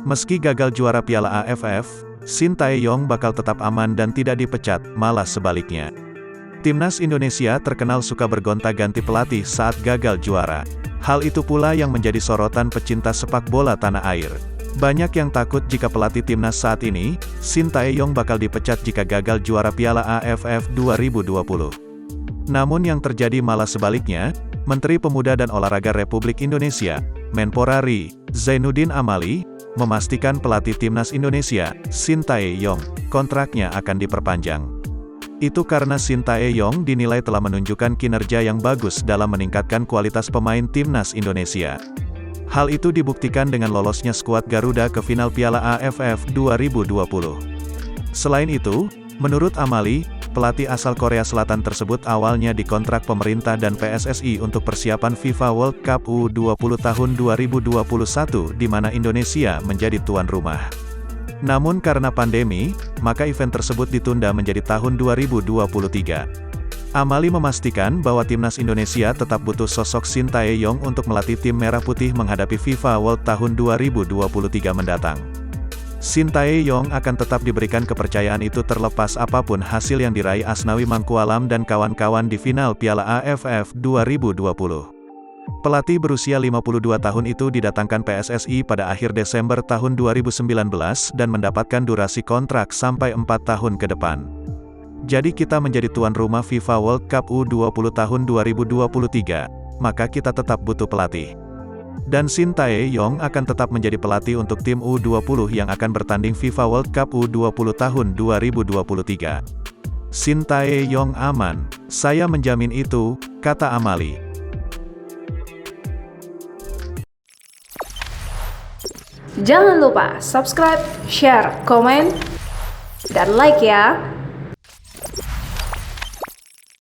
Meski gagal juara Piala AFF, Shin Tae-yong bakal tetap aman dan tidak dipecat, malah sebaliknya. Timnas Indonesia terkenal suka bergonta-ganti pelatih saat gagal juara. Hal itu pula yang menjadi sorotan pecinta sepak bola tanah air. Banyak yang takut jika pelatih timnas saat ini, Shin Tae-yong bakal dipecat jika gagal juara Piala AFF 2020. Namun yang terjadi malah sebaliknya. Menteri Pemuda dan Olahraga Republik Indonesia, Menpora RI, Zainuddin Amali, memastikan pelatih timnas Indonesia, Shin Tae-yong, kontraknya akan diperpanjang. Itu karena Shin Tae-yong dinilai telah menunjukkan kinerja yang bagus dalam meningkatkan kualitas pemain timnas Indonesia. Hal itu dibuktikan dengan lolosnya skuad Garuda ke final Piala AFF 2020. Selain itu, menurut Amali, pelatih asal Korea Selatan tersebut awalnya dikontrak pemerintah dan PSSI untuk persiapan FIFA World Cup U20 tahun 2021 di mana Indonesia menjadi tuan rumah. Namun karena pandemi, maka event tersebut ditunda menjadi tahun 2023. Amali memastikan bahwa timnas Indonesia tetap butuh sosok Shin Tae-yong untuk melatih tim Merah Putih menghadapi FIFA World tahun 2023 mendatang. Shin Tae-yong akan tetap diberikan kepercayaan itu terlepas apapun hasil yang diraih Asnawi Mangkualam dan kawan-kawan di final Piala AFF 2020. Pelatih berusia 52 tahun itu didatangkan PSSI pada akhir Desember tahun 2019 dan mendapatkan durasi kontrak sampai 4 tahun ke depan. Jadi kita menjadi tuan rumah FIFA World Cup U20 tahun 2023, maka kita tetap butuh pelatih. Dan Shin Tae-yong akan tetap menjadi pelatih untuk tim U20 yang akan bertanding FIFA World Cup U20 tahun 2023. Shin Tae-yong aman, saya menjamin itu, kata Amali. Jangan lupa subscribe, share, komen, dan like ya!